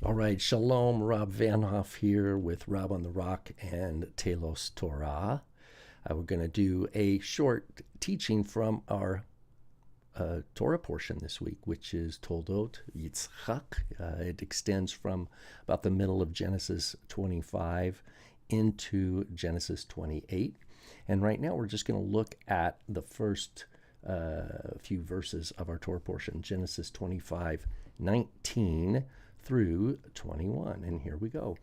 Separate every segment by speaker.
Speaker 1: All right, Shalom, Rob Van Hoff here with Rob on the Rock and Telos Torah. We're going to do a short teaching from our Torah portion this week, which is Toldot Yitzchak. It extends from about the middle of Genesis 25 into Genesis 28. And right now we're just going to look at the first few verses of our Torah portion, Genesis 25:19 through 21. And here we go.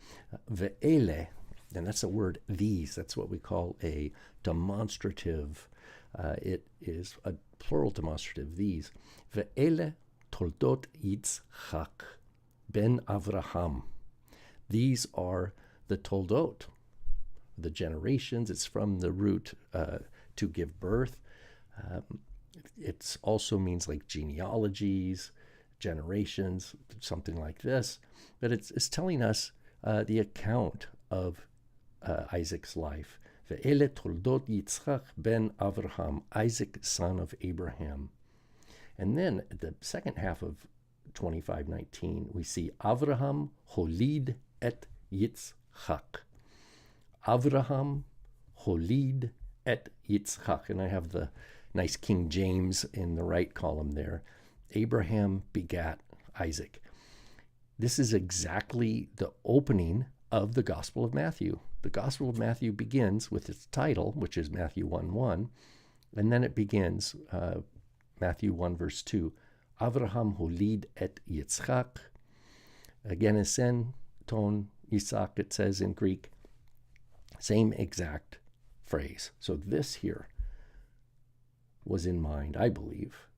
Speaker 1: Ve'ele, and that's the word these. That's what we call a demonstrative. It is a plural demonstrative, these. Ve'ele toldot Yitzchak ben Avraham. These are the toldot, the generations. It's from the root to give birth. It also means like genealogies, generations, something like this. But it's telling us the account of Isaac's life. Ve'ele toldot Yitzchak ben Avraham, Isaac, son of Abraham. And then at the second half of 25:19, we see Avraham holid et Yitzchak. Avraham holid et Yitzchak. And I have the nice King James in the right column there. Abraham begat Isaac. This is exactly the opening of the Gospel of Matthew. The Gospel of Matthew begins with its title, which is Matthew 1:1, and then it begins, Matthew 1, verse 2, Avraham holid et Yitzchak. Genesen ton Isaac, it says in Greek. Same exact phrase. So this here was in mind, I believe,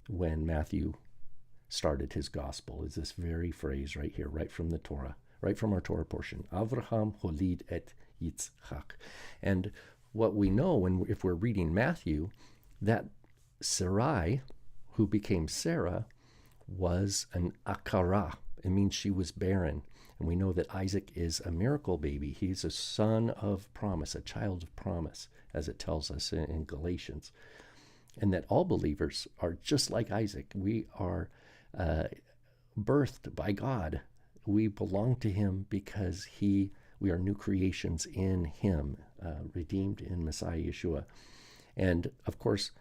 Speaker 1: when Matthew started his gospel, is this very phrase right here, right from the Torah, right from our Torah portion. Avraham holid et Yitzchak. And what we know, if we're reading Matthew, that Sarai, who became Sarah, was an akara. It means she was barren. And we know that Isaac is a miracle baby. He's a son of promise, a child of promise, as it tells us in Galatians. And that all believers are just like Isaac. We are birthed by God. We belong to him because we are new creations in him, redeemed in Messiah Yeshua. And of course,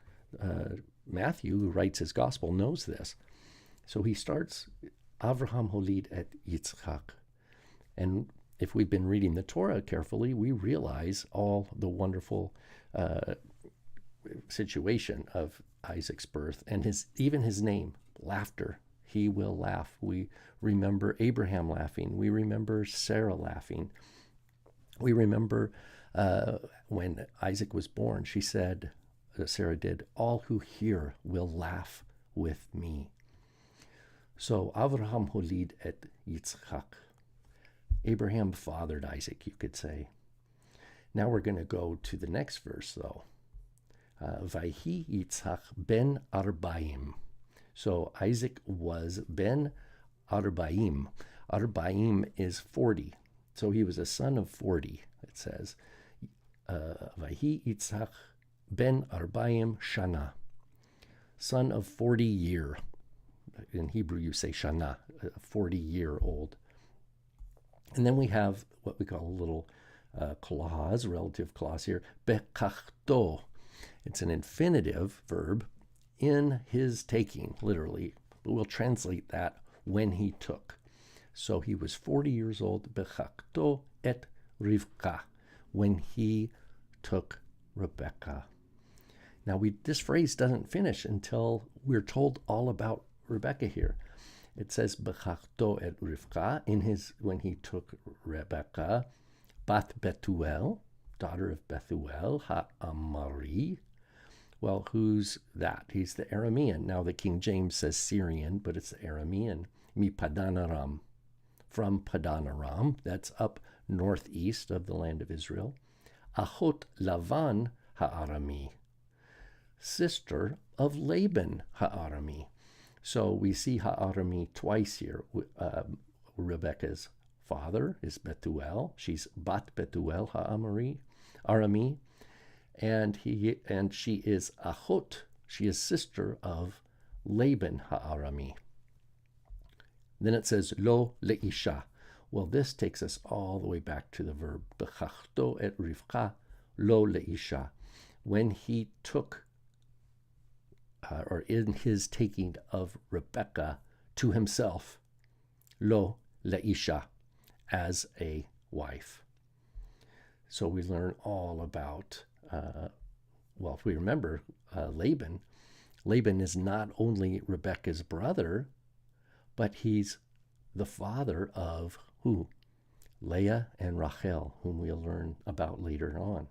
Speaker 1: Matthew, who writes his gospel, knows this. So he starts, Avraham holid et Yitzchak. And if we've been reading the Torah carefully, we realize all the wonderful situation of Isaac's birth and even his name, laughter. He will laugh. We remember Abraham laughing. We remember Sarah laughing. We remember when Isaac was born, she said, Sarah did, all who hear will laugh with me. So Avraham holid et Yitzchak. Abraham fathered Isaac, you could say. Now we're going to go to the next verse, though. Vayhi Yitzchak ben Arbaim. So Isaac was ben Arbaim. Arbaim is 40. So he was a son of 40, it says. Vayhi Yitzchak ben Arbaim Shana. Son of 40 year. In Hebrew you say Shana, 40-year-old. And then we have what we call a little clause, relative clause here, bekachto. It's an infinitive verb, in his taking, literally. But we'll translate that when he took. So he was 40 years old, bekachto et Rivka, when he took Rebekah. Now this phrase doesn't finish until we're told all about Rebekah here. It says Bechachto et Rivka, when he took Rebekah, Bat Betuel, daughter of Bethuel, Ha'amari. Well, who's that? He's the Aramean. Now the King James says Syrian, but it's the Aramean. Mi Padan Aram, from Padan Aram. That's up northeast of the land of Israel. Achot Lavan Ha'arami, sister of Laban Ha'arami. So we see Ha'arami twice here. Rebekah's father is Bethuel. She's Bat Bethuel Ha'amari, Arami, and she is Achot. She is sister of Laban Ha'arami. Then it says lo leisha. Well, this takes us all the way back to the verb bechachto et rivka lo leisha. When he took, or in his taking of Rebekah to himself, lo leisha, as a wife. So we learn all about, if we remember Laban is not only Rebekah's brother, but he's the father of who? Leah and Rachel, whom we'll learn about later on.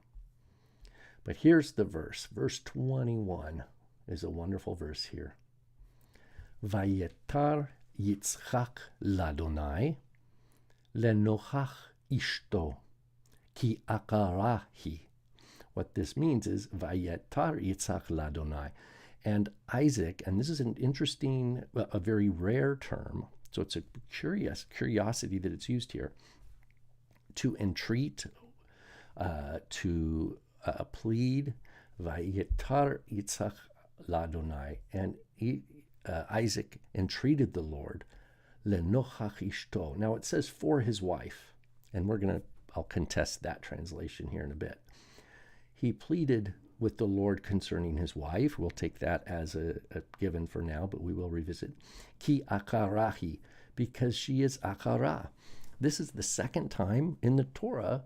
Speaker 1: But here's the verse. Verse 21 is a wonderful verse here. Vayetar Yitzchak ladonai lenochach ishto ki akarahi. What this means is Vayetar Yitzchak ladonai. And Isaac, and this is an interesting, a very rare term, so it's a curiosity that it's used here, to entreat, to plead, Vayetar Yitzchak ladonai, and Isaac entreated the Lord, lenochach ishto. Now it says for his wife, and I'll contest that translation here in a bit. He pleaded with the Lord concerning his wife. We'll take that as a given for now, but we will revisit. Ki akarahi, because she is akara. This is the second time in the Torah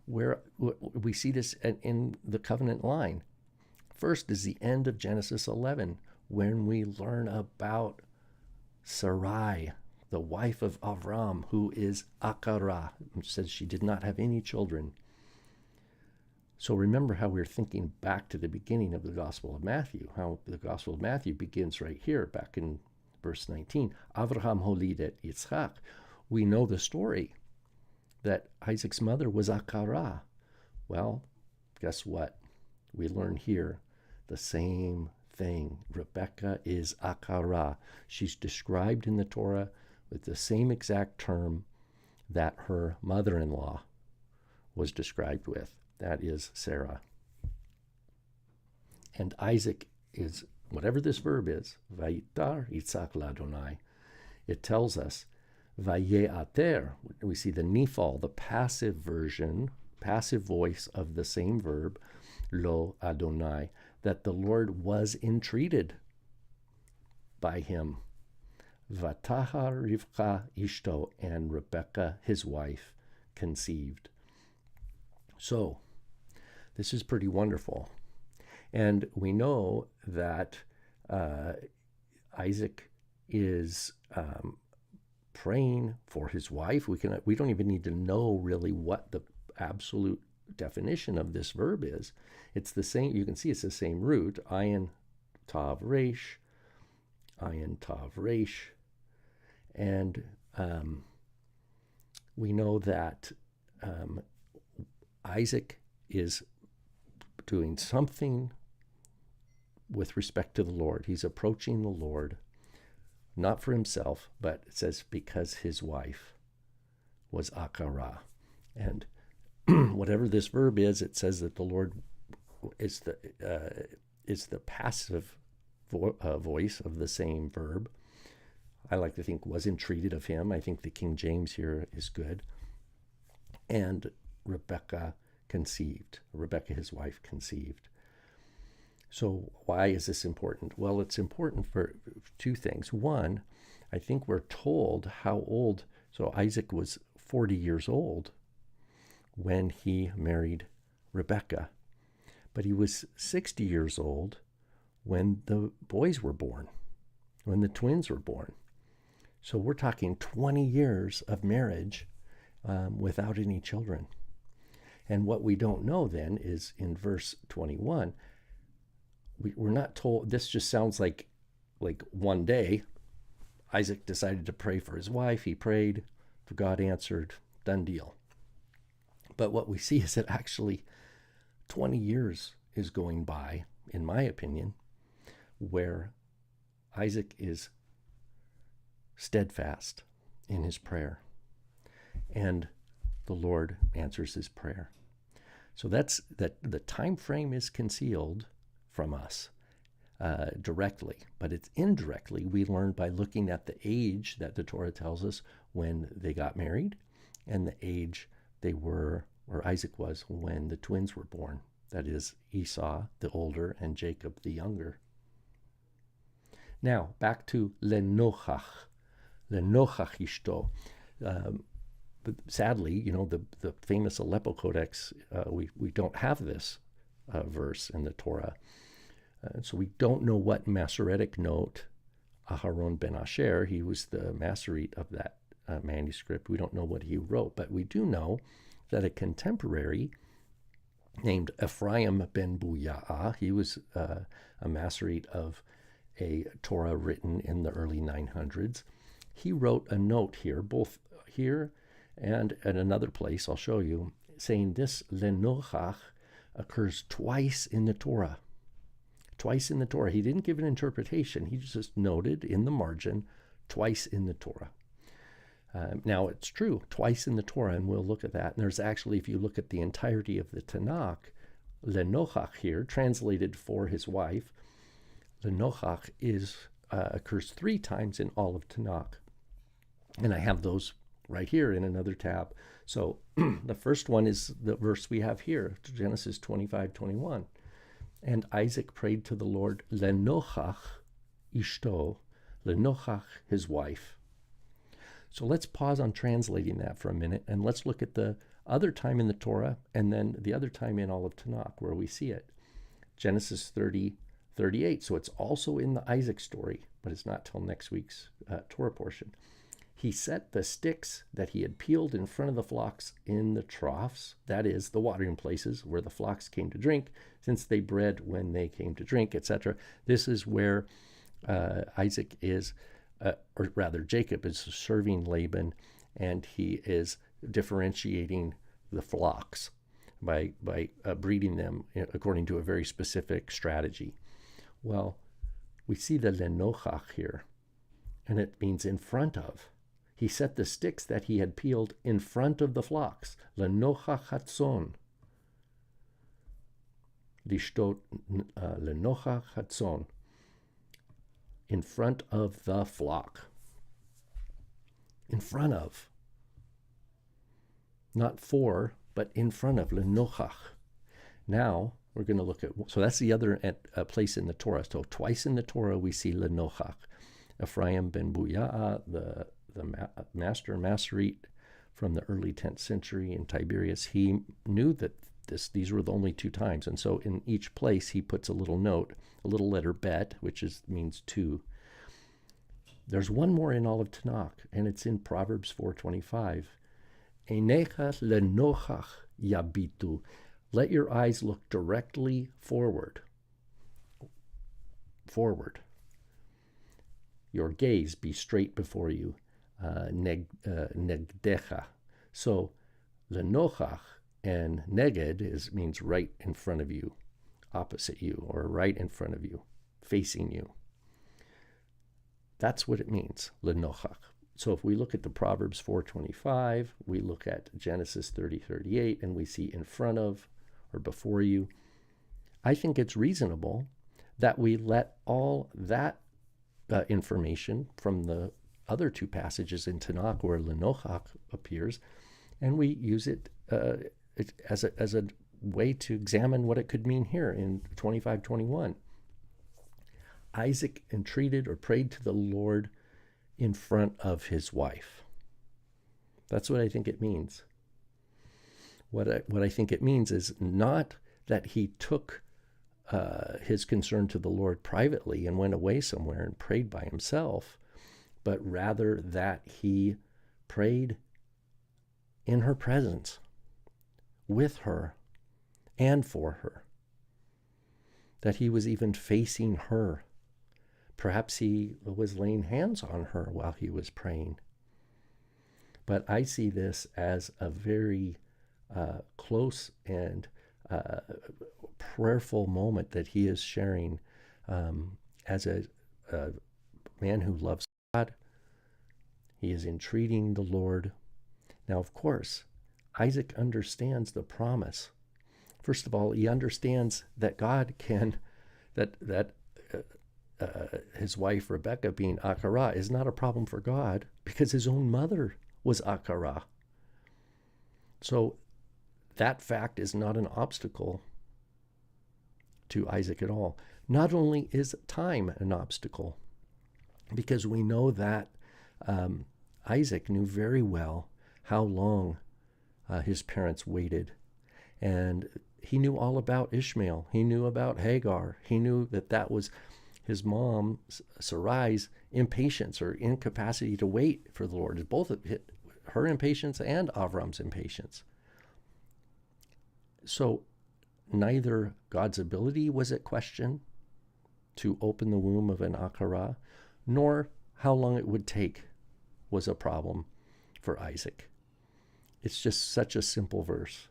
Speaker 1: where we see this in the covenant line. First is the end of Genesis 11, when we learn about Sarai, the wife of Avram, who is akara, which says she did not have any children. So remember how we're thinking back to the beginning of the Gospel of Matthew, how the Gospel of Matthew begins right here, back in verse 19. Avraham holidet Yitzchak. We know the story that Isaac's mother was Akara. Well, guess what? We learn here the same thing. Rebekah is Akara. She's described in the Torah with the same exact term that her mother-in-law was described with. That is Sarah. And Isaac is, whatever this verb is, Vayitar Yitzchak ladonai, it tells us, Vayeater. We see the nifal, the passive version, passive voice of the same verb, lo Adonai, that the Lord was entreated by him. Vatahar Rivka Ishto, and Rebekah, his wife, conceived. So, this is pretty wonderful. And we know that Isaac is praying for his wife. We don't even need to know really what the absolute definition of this verb is. It's the same. You can see it's the same root. Ayin tav resh, and we know that Isaac is doing something with respect to the Lord. He's approaching the Lord, not for himself, but it says because his wife was Akara. And whatever this verb is, it says that the Lord is the passive voice of the same verb. I like to think was entreated of him. I think the King James here is good. And Rebekah conceived. Rebekah, his wife, conceived. So why is this important? Well, it's important for two things. One, I think we're told how old, so Isaac was 40 years old when he married Rebekah, but he was 60 years old when the boys were born, when the twins were born. So we're talking 20 years of marriage without any children. And what we don't know then is in verse 21, we're not told. This just sounds like one day Isaac decided to pray for his wife. He prayed, God answered, done deal. But what we see is that actually 20 years is going by, in my opinion, where Isaac is steadfast in his prayer, and the Lord answers his prayer. So that's that. The time frame is concealed from us. directly, but it's indirectly. We learn by looking at the age that the Torah tells us when they got married and the age they were, or Isaac was, when the twins were born. That is, Esau, the older, and Jacob, the younger. Now, back to Lenochach ishto. But sadly, the famous Aleppo Codex, we don't have this verse in the Torah. So we don't know what Masoretic note Aharon ben Asher, he was the Masorete of that manuscript. We don't know what he wrote, but we do know that a contemporary named Ephraim ben Buya'ah, he was a Masorete of a Torah written in the early 900s. He wrote a note here, both here and at another place, I'll show you, saying this Lenochach occurs twice in the Torah. Twice in the Torah. He didn't give an interpretation. He just noted in the margin, twice in the Torah. Now, it's true, twice in the Torah, and we'll look at that. And there's actually, if you look at the entirety of the Tanakh, Lenochach here, translated for his wife, Lenochach occurs 3 times in all of Tanakh. And I have those right here in another tab. So the first one is the verse we have here, Genesis 25:21. And Isaac prayed to the Lord, Lenochach ishto, Lenochach his wife. So let's pause on translating that for a minute, and let's look at the other time in the Torah, and then the other time in all of Tanakh where we see it. Genesis 30:38. So it's also in the Isaac story, but it's not till next week's Torah portion. He set the sticks that he had peeled in front of the flocks in the troughs, that is, the watering places where the flocks came to drink, since they bred when they came to drink, etc. This is where Isaac is, or rather Jacob is serving Laban, and he is differentiating the flocks by breeding them according to a very specific strategy. Well, we see the Lenochach here, and it means in front of. He set the sticks that he had peeled in front of the flocks. Lenochach hatzon. Lishtot lenochach hatzon. In front of the flock. In front of. Not for, but in front of. Lenochach. Now, we're going to look at, so that's the other place in the Torah. So twice in the Torah we see Lenochach. Ephraim ben Buya'ah, the master Masorete from the early 10th century in Tiberias, he knew that these were the only 2 times. And so in each place he puts a little note, a little letter bet, which means 2. There's one more in all of Tanakh, and it's in Proverbs 4:25. Einecha lenochach yabitu. Let your eyes look directly forward. Forward. Your gaze be straight before you. Negdecha. So, lenochach and neged means right in front of you, opposite you, or right in front of you, facing you. That's what it means, lenochach. So if we look at the Proverbs 4:25, we look at Genesis 30:38, and we see in front of or before you, I think it's reasonable that we let all that information from the other 2 passages in Tanakh where Lenochach appears, and we use it as a way to examine what it could mean here in 25:21. Isaac entreated or prayed to the Lord in front of his wife. That's what I think it means. What I think it means is not that he took his concern to the Lord privately and went away somewhere and prayed by himself, but rather that he prayed in her presence, with her, and for her. That he was even facing her. Perhaps he was laying hands on her while he was praying. But I see this as a very close and prayerful moment that he is sharing as a man who loves God. He is entreating the Lord. Now, of course, Isaac understands the promise. First of all, he understands that God can, that his wife Rebecca being Akara is not a problem for God because his own mother was Akara. So that fact is not an obstacle to Isaac at all. Not only is time an obstacle, because we know that Isaac knew very well how long his parents waited. And he knew all about Ishmael. He knew about Hagar. He knew that that was his mom, Sarai's, impatience or incapacity to wait for the Lord. Both her impatience and Avram's impatience. So neither God's ability was at question to open the womb of an Akara, nor how long it would take was a problem for Isaac. It's just such a simple verse.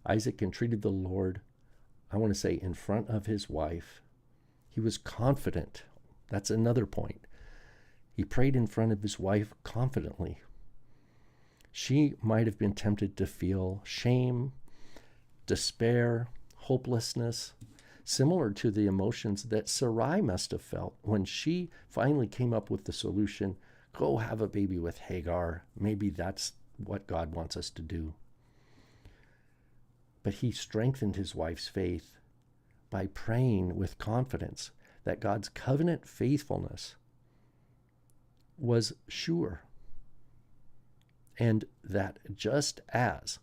Speaker 1: Isaac entreated the Lord, I want to say, in front of his wife. He was confident. That's another point. He prayed in front of his wife confidently. She might have been tempted to feel shame, despair, hopelessness, similar to the emotions that Sarai must have felt when she finally came up with the solution, go have a baby with Hagar. Maybe that's what God wants us to do. But he strengthened his wife's faith by praying with confidence that God's covenant faithfulness was sure. And that just as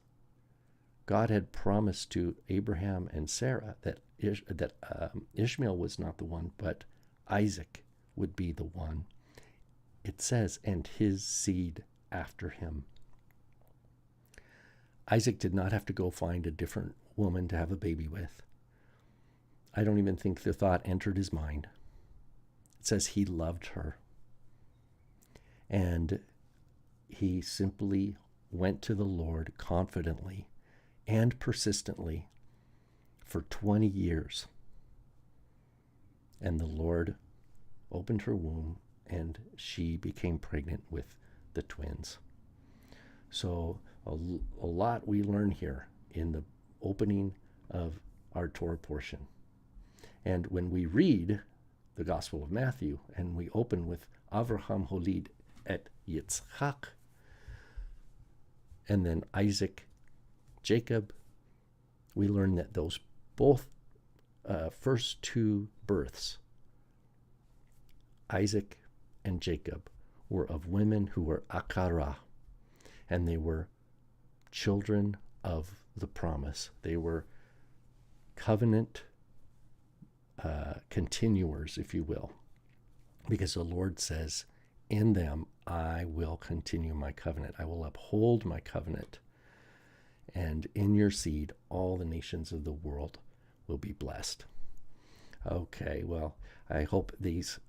Speaker 1: God had promised to Abraham and Sarah that Ishmael was not the one, but Isaac would be the one, it says, and his seed after him. Isaac did not have to go find a different woman to have a baby with. I don't even think the thought entered his mind. It says he loved her. And he simply went to the Lord confidently and persistently for 20 years. And the Lord opened her womb and she became pregnant with the twins. So a lot we learn here in the opening of our Torah portion. And when we read the Gospel of Matthew and we open with Avraham holid et Yitzchak, and then Isaac, Jacob, we learn that those both first two births, Isaac and Jacob, were of women who were Akara, and they were children of the promise. They were covenant continuers, if you will, because the Lord says, in them I will continue my covenant. I will uphold my covenant. And in your seed, all the nations of the world will be blessed. Okay, well, I hope these,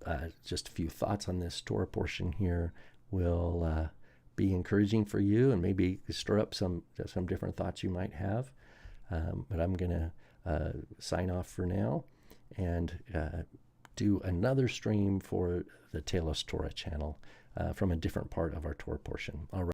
Speaker 1: just a few thoughts on this Torah portion here will be encouraging for you and maybe stir up some different thoughts you might have. But I'm going to sign off for now and do another stream for the Telos Torah channel from a different part of our Torah portion. All right.